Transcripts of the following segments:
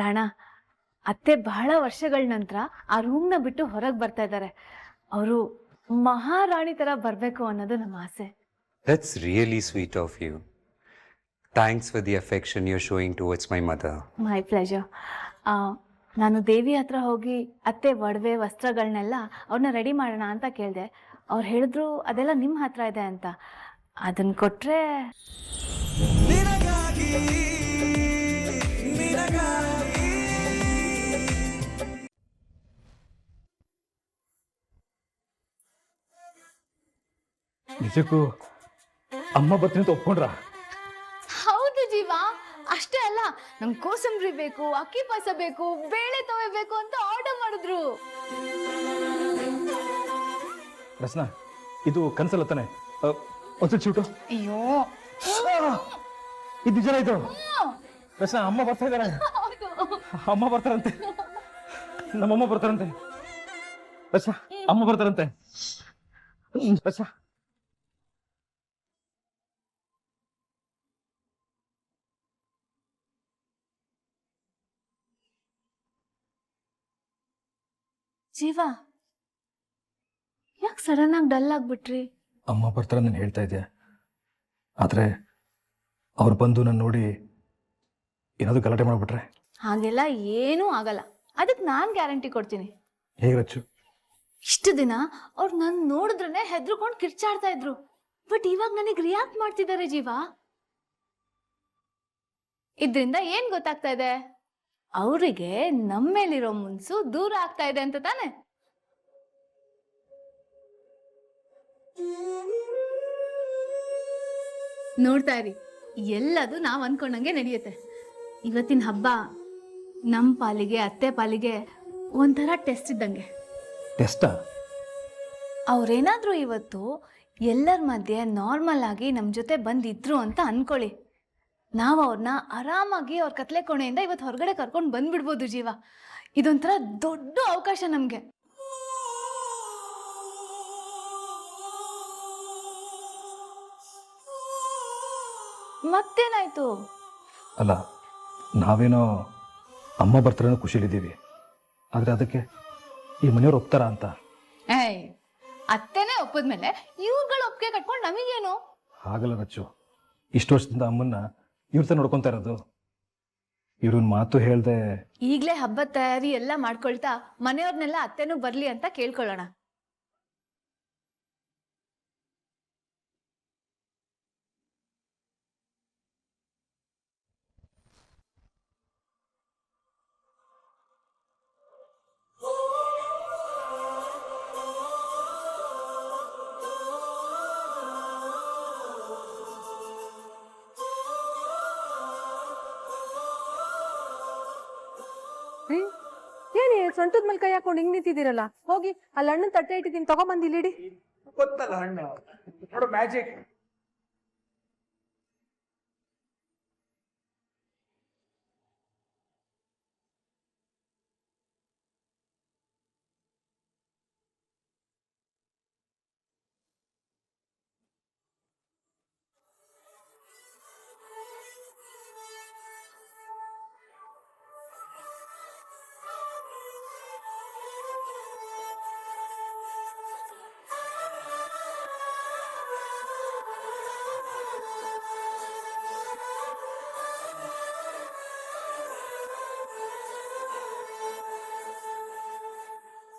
ರಾಣಾ, ಅತ್ತೆ ಬಹಳ ವರ್ಷಗಳ ನಂತರ ಆ ರೂಮ್ನ ಬಿಟ್ಟು ಹೊರಗೆ ಬರ್ತಾ ಇದ್ದಾರೆ. ಅವರು ಮಹಾರಾಣಿ ತರ ಬರಬೇಕು ಅನ್ನೋದು ನಮ್ಮ ಆಸೆ. That's really sweet of you. Thanks for the affection you're showing towards my mother. My pleasure. ನಾನು ದೇವಿ ಹತ್ರ ಹೋಗಿ ಅತ್ತೆ ಒಡವೆ ವಸ್ತ್ರಗಳನ್ನೆಲ್ಲ ಅವ್ರನ್ನ ರೆಡಿ ಮಾಡೋಣ ಅಂತ ಕೇಳಿದೆ. ಅವ್ರು ಹೇಳಿದ್ರು ಅದೆಲ್ಲ ನಿಮ್ಮ ಹತ್ರ ಇದೆ ಅಂತ. ಅದನ್ನ ಕೊಟ್ರೆ ನಿಜಕ್ಕೂ ಅಮ್ಮ ಬರ್ತೀನಿ ಅಂತ ಒಪ್ಕೊಂಡ್ರ? ಹೌದು ಜೀವ. ಅಷ್ಟೇ ಅಲ್ಲ, ನಂಗೆ ಕೋಸಂಬರಿ ಬೇಕು, ಅಕ್ಕಿ ಪಾಯಸ ಬೇಕು, ಬೇಳೆ ತವೆ ಬೇಕು ಅಂತ ಆರ್ಡರ್ ಮಾಡಿದ್ರು. ರಚನಾ, ಇದು ಕನ್ಸಲ್ಲ ತಾನೆ? ಒಂದ್ಸಲ ಚೂಟು. ಅಯ್ಯೋ, ಇದು ನಿಜ ಇದು? ರಚನಾ, ಅಮ್ಮ ಬರ್ತಾ ಇದಾರೆ. ಅಮ್ಮ ಬರ್ತಾರಂತೆ, ನಮ್ಮಮ್ಮ ಬರ್ತಾರಂತೆ. ರಚನಾ, ಅಮ್ಮ ಬರ್ತಾರಂತೆ. ರಚನಾ, ಜೀವ ಯಾಕೆ ಸಡನ್ ಆಗಿ ಡಲ್ ಆಗ್ಬಿಟ್ರಿ? ಅಮ್ಮ ಬರ್ತಾರ ನಾನು ಹೇಳ್ತಾ ಇದ್ದೆ, ಆದ್ರೆ ಅವ್ರು ಬಂದು ನಾನು ನೋಡಿ ಏನಾದ್ರು ಗಲಾಟೆ ಮಾಡ್ಬಿಟ್ರೆ? ಹಾಗೆಲ್ಲ ಏನೂ ಆಗಲ್ಲ, ಅದಕ್ಕೆ ನಾನು ಗ್ಯಾರಂಟಿ ಕೊಡ್ತೀನಿ. ಹೇಗೆ ರಚ್ಚು? ಇಷ್ಟು ದಿನ ಅವ್ರು ನನ್ನ ನೋಡಿದ್ರೆ ಹೆದ್ರುಕೊಂಡು ಕಿರ್ಚಾಡ್ತಾ ಇದ್ರು, ಬಟ್ ಇವಾಗ ನನಗೆ ರಿಯಾಕ್ಟ್ ಮಾಡ್ತಿದ್ದಾರೆ ಜೀವ. ಇದ್ರಿಂದ ಏನ್ ಗೊತ್ತಾಗ್ತಾ ಇದೆ? ಅವರಿಗೆ ನಮ್ಮ ಮೇಲಿರೋ ಮುನ್ಸು ದೂರ ಆಗ್ತಾ ಇದೆ ಅಂತ ತಾನೆ? ನೋಡ್ತಾ ಇರಿ, ಎಲ್ಲದು ನಾವ್ ಅನ್ಕೊಂಡಂಗೆ ನಡೆಯುತ್ತೆ. ಇವತ್ತಿನ ಹಬ್ಬ ನಮ್ಮ ಪಾಲಿಗೆ, ಅತ್ತೆ ಪಾಲಿಗೆ ಒಂಥರ ಟೆಸ್ಟ್ ಇದ್ದಂಗೆ. ಟೆಸ್ಟಾ? ಅವ್ರೇನಾದ್ರೂ ಇವತ್ತು ಎಲ್ಲರ ಮಧ್ಯೆ ನಾರ್ಮಲ್ ಆಗಿ ನಮ್ಮ ಜೊತೆ ಬಂದಿದ್ರು ಅಂತ ಅನ್ಕೊಳ್ಳಿ, ನಾವು ಅವ್ರನ್ನ ಆರಾಮಾಗಿ ಅವ್ರ ಕತ್ಲೆ ಕೋಣೆಯಿಂದ ಇವತ್ತು ಹೊರಗಡೆ ಕರ್ಕೊಂಡು ಬಂದ್ಬಿಡ್ಬೋದು ಜೀವ. ಇದೊಂಥರ ದೊಡ್ಡ ಅವಕಾಶ ನಮ್ಗೆ. ಮತ್ತೇನಾಯ್ತು? ಅಲ್ಲ, ನಾವೇನೋ ಅಮ್ಮ ಬರ್ತಾರ ಖುಷಿಲಿದ್ದೀವಿ, ಆದ್ರೆ ಅದಕ್ಕೆ ಈ ಮನೆಯವ್ರು ಒಪ್ತಾರ ಅಂತ? ಏಯ್, ಅತ್ತೆನೇ ಒಪ್ಪದ್ಮೇಲೆ ಇವ್ರುಗಳು ಒಪ್ಪಿಗೆ ಕಟ್ಕೊಂಡು ನಮಗೇನು? ಹಾಗಲ್ಲ ರಚ್ಚು, ಇಷ್ಟು ವರ್ಷದಿಂದ ಅಮ್ಮನ್ನ ಇವ್ರ ತರ ನೋಡ್ಕೊಂತ ಇರೋದು. ಇವ್ರನ್ ಮಾತು ಹೇಳ್ದೆ ಈಗ್ಲೇ ಹಬ್ಬದ ತಯಾರಿ ಎಲ್ಲ ಮಾಡ್ಕೊಳ್ತಾ ಮನೆಯವ್ರನ್ನೆಲ್ಲ ಅತ್ತೆನೂ ಬರ್ಲಿ ಅಂತ ಕೇಳ್ಕೊಳ್ಳೋಣ. ಏನಿ ಸೊಂಟದ ಮೇಲೆ ಕೈ ಹಾಕೊಂಡು ಹಿಂಗ್ ನಿಂತಿದ್ದೀರಲ್ಲ, ಹೋಗಿ ಅಲ್ಲಿ ಹಣ್ಣು ತಟ್ಟೆ ಇಟ್ಟಿದ್ದೀನಿ, ತಗೊಂಬಂದು ಇಲ್ಲಿ ಇಡಿ. ಗೊತ್ತಲ್ಲ ಹಣ್ಣು, ನೋಡು ಮ್ಯಾಜಿಕ್.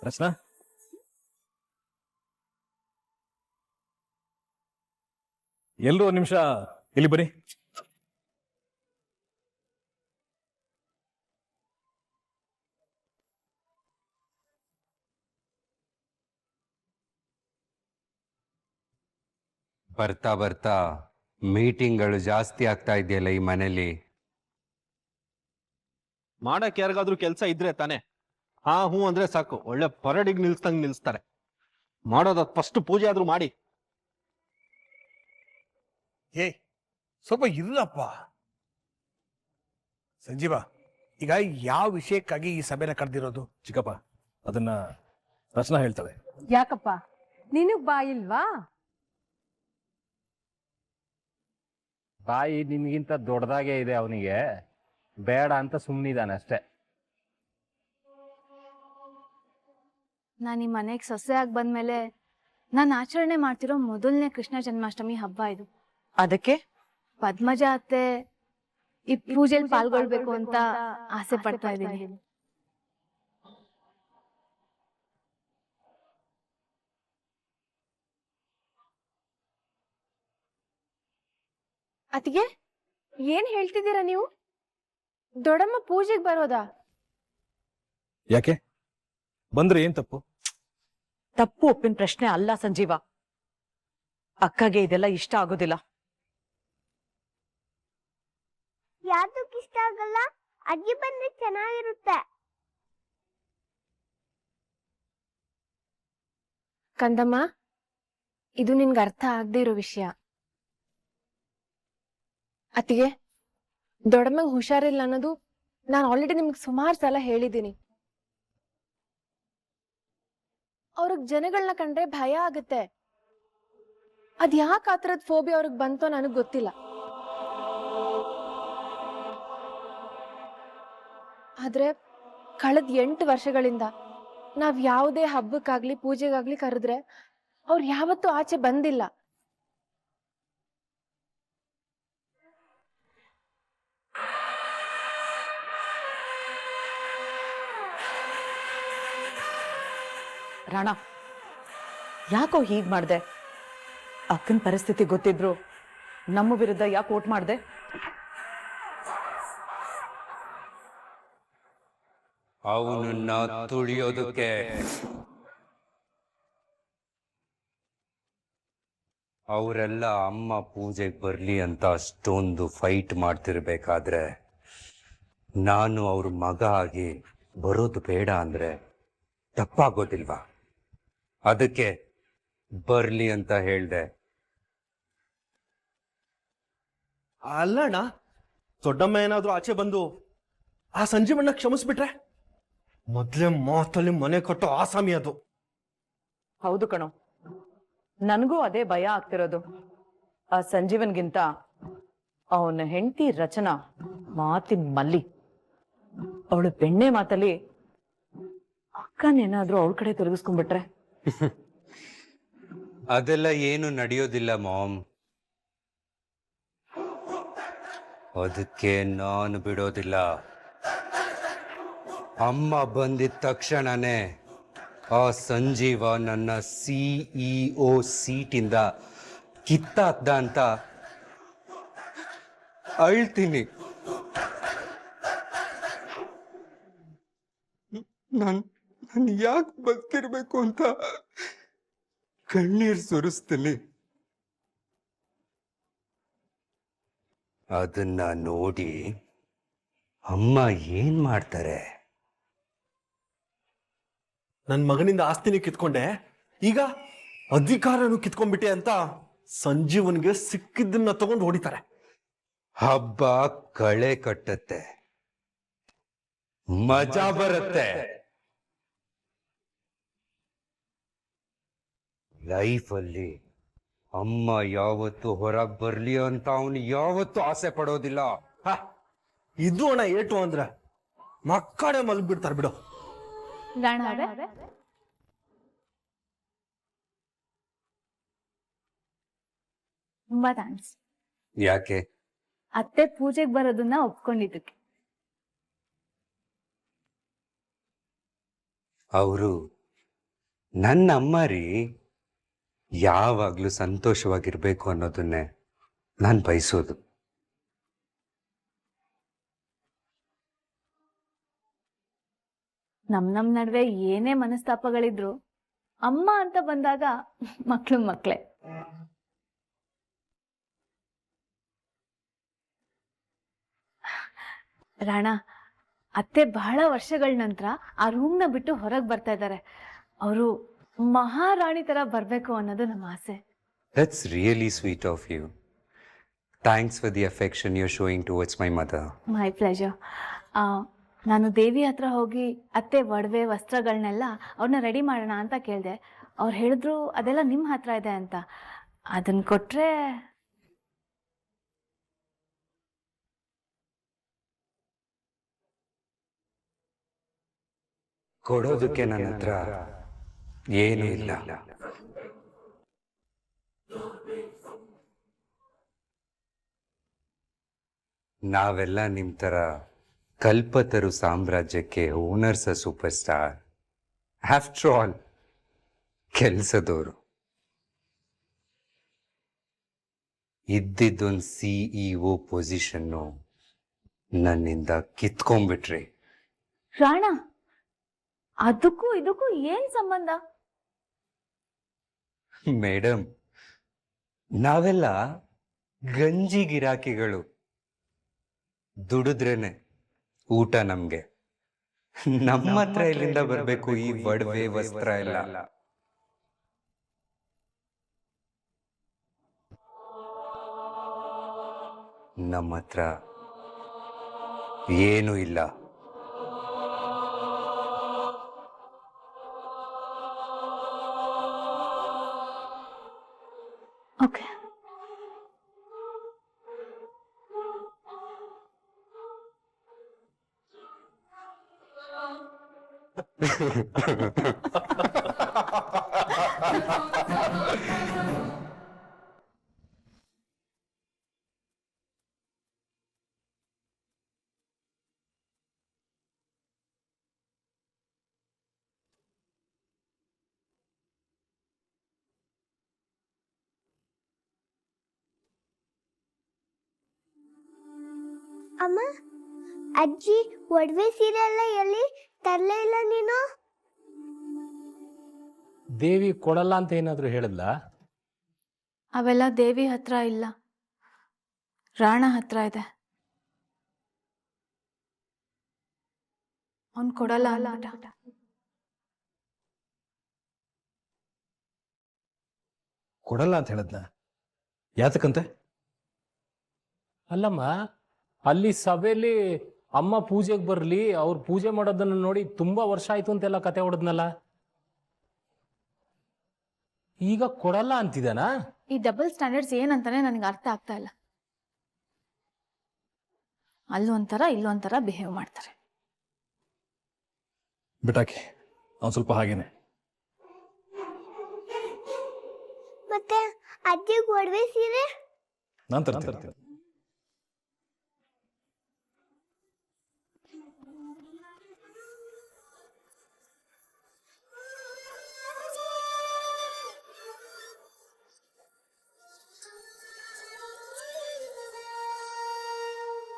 ರಚನಾ, ಎಲ್ರು ಒಂದ್ ನಿಮಿಷ ಇಲ್ಲಿ ಬನ್ನಿ. ಬರ್ತಾ ಬರ್ತಾ ಮೀಟಿಂಗ್ಗಳು ಜಾಸ್ತಿ ಆಗ್ತಾ ಇದೆಯಲ್ಲ ಈ ಮನೇಲಿ. ಮಾಡಕ್ ಯಾರಿಗಾದ್ರೂ ಕೆಲಸ ಇದ್ರೆ ತಾನೆ ಹಾ ಹೂ ಅಂದ್ರೆ ಸಾಕು, ಒಳ್ಳೆ ಪರಡಿಗೆ ನಿಲ್ಸ್ದಂಗ್ ನಿಲ್ಸ್ತಾರೆ. ಮಾಡೋದ ಫಸ್ಟ್ ಪೂಜೆ ಆದ್ರೂ ಮಾಡಿ. ಏ ಸ್ವಲ್ಪ ಇಲ್ಲಪ್ಪ ಸಂಜೀವ, ಈಗ ಯಾವ ವಿಷಯಕ್ಕಾಗಿ ಈ ಸಭೆನ ಕರೆದಿರೋದು? ಚಿಕ್ಕಪ್ಪ, ಅದನ್ನ ರಚನಾ ಹೇಳ್ತಾಳೆ. ಯಾಕಪ್ಪ, ನಿನಗ್ ಬಾ ಇಲ್ವಾ? ಬಾಯಿ ನಿನ್ಗಿಂತ ದೊಡ್ಡದಾಗೆ ಇದೆ ಅವನಿಗೆ. ಬೇಡ ಅಂತ ಸುಮ್ಮನಿದ್ದಾನೆ ಅಷ್ಟೇ. ನಾನು ಈ ಮನೆಗೆ ಸೊಸೆ ಆಗಿ ಬಂದ್ಮೇಲೆ ನಾನು ಆಚರಣೆ ಮಾಡ್ತಿರೋ ಮೊದಲನೇ ಕೃಷ್ಣ ಜನ್ಮಾಷ್ಟಮಿ ಹಬ್ಬ ಇದು. ಅದಕ್ಕೆ ಪದ್ಮಜ ಅತ್ತೆ ಈ ಪೂಜೆಲಿ ಪಾಲ್ಗೊಳ್ಬೇಕು ಅಂತ ಆಸೆ ಪಡ್ತಾ ಇದ್ದೀನಿ. ಅತಿಗೆ ಏನ್ ಹೇಳ್ತಿದ್ದೀರಾ ನೀವು? ದೊಡ್ಡಮ್ಮ ಪೂಜೆಗೆ ಬರೋದಾ? ಯಾಕೆ ಬಂದ್ರೆ ಏನ್ ತಪ್ಪು? ತಪ್ಪು ಒಪ್ಪಿನ ಪ್ರಶ್ನೆ ಅಲ್ಲ ಸಂಜೀವ. ಅಕ್ಕಗೆ ಇದೆಲ್ಲ ಇಷ್ಟ ಆಗೋದಿಲ್ಲ. ಯಾವ್ದಕ್ ಇಷ್ಟ ಆಗಲ್ಲ? ಅಜ್ಜಿ ಬಂದ್ರೆ ಚೆನ್ನಾಗಿರುತ್ತೆ. ಕಂದಮ್ಮ, ಇದು ನಿನ್ಗೆ ಅರ್ಥ ಆಗದೆ ಇರೋ ವಿಷಯ. ಅತಿಗೆ, ದೊಡ್ಡಮ್ಮಂಗ್ ಹುಷಾರಿಲ್ಲ ಅನ್ನೋದು ನಾನು ಆಲ್ರೆಡಿ ನಿಮ್ಗೆ ಸುಮಾರು ಸಲ ಹೇಳಿದ್ದೀನಿ. ಅವ್ರಿಗೆ ಜನಗಳನ್ನ ಕಂಡ್ರೆ ಭಯ ಆಗುತ್ತೆ. ಅದ್ ಯಾಕೆ ಆ ಥರದ್ ಫೋಬಿ ಅವ್ರಿಗೆ ಬಂತೋ ನನಗ್ ಗೊತ್ತಿಲ್ಲ. ಆದ್ರೆ ಕಳೆದ 8 ವರ್ಷಗಳಿಂದ ನಾವ್ ಯಾವುದೇ ಹಬ್ಬಕ್ಕಾಗ್ಲಿ ಪೂಜೆಗಾಗ್ಲಿ ಕರೆದ್ರೆ ಅವ್ರು ಯಾವತ್ತೂ ಆಚೆ ಬಂದಿಲ್ಲ. ರಾಣ, ಯಾಕೋ ಹೀಗ್ ಮಾಡ್ದೆ? ಅಕ್ಕನ ಪರಿಸ್ಥಿತಿ ಗೊತ್ತಿದ್ರು ನಮ್ಮ ವಿರುದ್ಧ ಯಾಕೆ ಓಟ್ ಮಾಡ್ದೆ? ಅವನನ್ನ ತುಳಿಯೋದಕ್ಕೆ. ಅವರೆಲ್ಲ ಅಮ್ಮ ಪೂಜೆಗೆ ಬರ್ಲಿ ಅಂತ ಅಷ್ಟೊಂದು ಫೈಟ್ ಮಾಡ್ತಿರ್ಬೇಕಾದ್ರೆ ನಾನು ಅವ್ರ ಮಗ ಆಗಿ ಬರೋದು ಬೇಡ ಅಂದ್ರೆ ತಪ್ಪಾಗೋದಿಲ್ವಾ? ಅದಕ್ಕೆ ಬರ್ಲಿ ಅಂತ ಹೇಳ್ದೆ. ಅಲ್ಲಣ್ಣ, ದೊಡ್ಡಮ್ಮ ಏನಾದ್ರೂ ಆಚೆ ಬಂದು ಆ ಸಂಜೀವಣ್ಣ ಕ್ಷಮಿಸ್ಬಿಟ್ರೆ ಮೊದ್ಲೇ ಮಾತಲ್ಲಿ ಮನೆ ಕಟ್ಟೋ ಆಸಾಮಿ ಅದು. ಹೌದು ಕಣೋ, ನನಗೂ ಅದೇ ಭಯ ಆಗ್ತಿರೋದು. ಆ ಸಂಜೀವನ್ಗಿಂತ ಅವನ ಹೆಂಡತಿ ರಚನಾ ಮಾತಿನ ಮಲ್ಲಿ. ಅವಳು ಬೆಣ್ಣೆ ಮಾತಲ್ಲಿ ಅಕ್ಕನೇನಾದ್ರೂ ಅವಳ ಕಡೆ ತಿರುಗಿಸ್ಕೊಂಡ್ಬಿಟ್ರೆ? ಅದೆಲ್ಲ ಏನು ನಡೆಯೋದಿಲ್ಲ ಮಾಮ್. ಅದಕ್ಕೆ ನಾನು ಬಿಡೋದಿಲ್ಲ. ಅಮ್ಮ ಬಂದಿದ ತಕ್ಷಣನೇ ಆ ಸಂಜೀವ ನನ್ನ CEO ಸೀಟಿಂದ ಕಿತ್ತಾಕ್ದ ಅಂತ ಅಳ್ತೀನಿ. ನಾನು ಯಾಕೆ ಬದುಕಿರ್ಬೇಕು ಅಂತ ಕಣ್ಣೀರ್ ಸುರಿಸ್ತೀನಿ. ಅದನ್ನ ನೋಡಿ ಅಮ್ಮ ಏನ್ ಮಾಡ್ತಾರೆ? ನನ್ನ ಮಗನಿಂದ ಆಸ್ತಿನಿ ಕಿತ್ಕೊಂಡೆ, ಈಗ ಅಧಿಕಾರನು ಕಿತ್ಕೊಂಡ್ಬಿಟ್ಟೆ ಅಂತ ಸಂಜೀವನ್ಗೆ ಸಿಕ್ಕಿದ್ದನ್ನ ತಗೊಂಡು ಹೊಡಿತಾರೆ. ಹಬ್ಬ ಕಳೆ ಕಟ್ಟತ್ತೆ, ಮಜಾ ಬರುತ್ತೆ. ಲೈಫಲ್ಲಿ ಅಮ್ಮ ಯಾವತ್ತು ಹೊರಗ್ ಬರ್ಲಿ ಅಂತ ಅವನು ಯಾವತ್ತು ಆಸೆ ಪಡೋದಿಲ್ಲ. ಇದು ಅಣ್ಣ ಏಟು ಅಂದ್ರೆ ಮಕ್ಕಳೇ ಮಲಗ್ಬಿಡ್ತಾರೆ ಬಿಡು. ರಾಣ ಅವ್ರೆ, ತುಂಬಾ ಥ್ಯಾಂಕ್ಸ್. ಯಾಕೆ? ಅತ್ತೆ ಪೂಜೆಗೆ ಬರೋದನ್ನ ಒಪ್ಕೊಂಡಿದ್ದಕ್ಕೆ. ಅವರು ನನ್ನ ಅಮ್ಮ ರೀ. ಯಾವಾಗ್ಲೂ ಸಂತೋಷವಾಗಿರ್ಬೇಕು ಅನ್ನೋದನ್ನೇ ನಾನು ಬಯಸೋದು. ನಮ್ ನಡುವೆ ಏನೇ ಮನಸ್ತಾಪಗಳಿದ್ರು ಅಮ್ಮ ಅಂತ ಬಂದಾಗ ಮಕ್ಳೇ. ರಾಣ, ಅತ್ತೆ ಬಹಳ ವರ್ಷಗಳ ನಂತರ ಆ ರೂಮ್ನ ಬಿಟ್ಟು ಹೊರಗೆ ಬರ್ತಾ ಇದ್ದಾರೆ. ಅವರು ಮಹಾರಾಣಿ ತರ ಬರ್ಬೇಕು ಅನ್ನೋದು ನಮ್ಮ ಆಸೆ. That's really sweet of you. Thanks for the affection you're showing towards my mother. My pleasure. ನಾನು ದೇವಿ ಹತ್ರ ಹೋಗಿ ಅತ್ತೆ ಒಡವೆ ವಸ್ತ್ರಗಳನ್ನೆಲ್ಲ ಅವ್ರನ್ನ ರೆಡಿ ಮಾಡೋಣ ಅಂತ ಕೇಳಿದೆ. ಅವ್ರು ಹೇಳಿದ್ರು ಅದೆಲ್ಲ ನಿಮ್ಮ ಹತ್ರ ಇದೆ ಅಂತ. ಅದನ್ನ ಕೊಟ್ರೆ ಕೊಡೋದಕ್ಕೆ ನನ್ನ ಹತ್ರ ಏನೂ ಇಲ್ಲ. ನಾವೆಲ್ಲ ನಿಮ್ ತರ ಕಲ್ಪತರು ಸಾಮ್ರಾಜ್ಯಕ್ಕೆ owners super star. After all ಕೆಲಸದವರು. ಇದ್ದಿದ್ದೊಂದು CEO ಪೊಸಿಷನ್ನು ನನ್ನಿಂದ ಕಿತ್ಕೊಂಡ್ಬಿಟ್ರಿ. ರಾಣ, ಅದಕ್ಕೂ ಇದಕ್ಕೂ ಏನ್ ಸಂಬಂಧ? ಮೇಡಮ್, ನಾವೆಲ್ಲ ಗಂಜಿ ಗಿರಾಕಿಗಳು. ದುಡಿದ್ರೇನೆ ಊಟ ನಮ್ಗೆ. ನಮ್ಮ ಹತ್ರ ಎಲ್ಲಿಂದ ಬರ್ಬೇಕು ಈ ಒಡವೆ ವಸ್ತ್ರ ಎಲ್ಲ? ನಮ್ಮ ಹತ್ರ ಏನೂ ಇಲ್ಲ. ಓಕೆ, ಅಮ್ಮ, ಅಜ್ಜಿ ಒಡವೆ ಸೀರೆ ಎಲ್ಲ ಎಲ್ಲಿ ತರಲೇ ಇಲ್ಲ ನೀನು? ದೇವಿ ಕೊಡಲ್ಲ ಅಂತ ಏನಾದ್ರು ಹೇಳಿದ್ಲ? ಅವೆಲ್ಲ ದೇವಿ ಹತ್ರ ಇಲ್ಲ, ರಾಣ ಹತ್ರ ಇದೆ. ಅವನ್ ಕೊಡಲ್ಲ ಅಂದ್ಬಿಟ್ಟ. ಕೊಡಲ್ಲ ಅಂತ ಹೇಳದ್ನ? ಯಾತಕ್ಕಂತೆ? ಅಲ್ಲಮ್ಮ, ಅಲ್ಲಿ ಸಭೆಯಲ್ಲಿ ಅಮ್ಮ ಪೂಜೆಗೆ ಬರ್ಲಿ, ಅವ್ರು ಪೂಜೆ ಮಾಡೋದನ್ನ ನೋಡಿ ತುಂಬಾ ವರ್ಷ ಆಯ್ತು ಅಂತೆಲ್ಲ ಕತೆ ಹೊಡೆದ್ನಲ್ಲ, ಈಗ ಕೊಡಲ್ಲ ಅಂತಿದಾನ? ಈ ಡಬಲ್ ಸ್ಟ್ಯಾಂಡರ್ಡ್ಸ್ ಏನಂತಾನೆ ನನಗೆ ಅರ್ಥ ಆಗ್ತಾ ಇಲ್ಲ. ಅಲ್ಲೊಂಥರ ಇಲ್ಲೊಂಥರ ಬಿಹೇವ್ ಮಾಡ್ತಾರೆ. ಬಿಟಾಕಿ, ಅವ್ನು ಸ್ವಲ್ಪ ಹಾಗೇನೆ. ಮತ್ತೆ ಅಜ್ಜಿಗೆ ಒಡವೆ ಸೀರೆ ನಾನು ತರ್ತೀನಿ.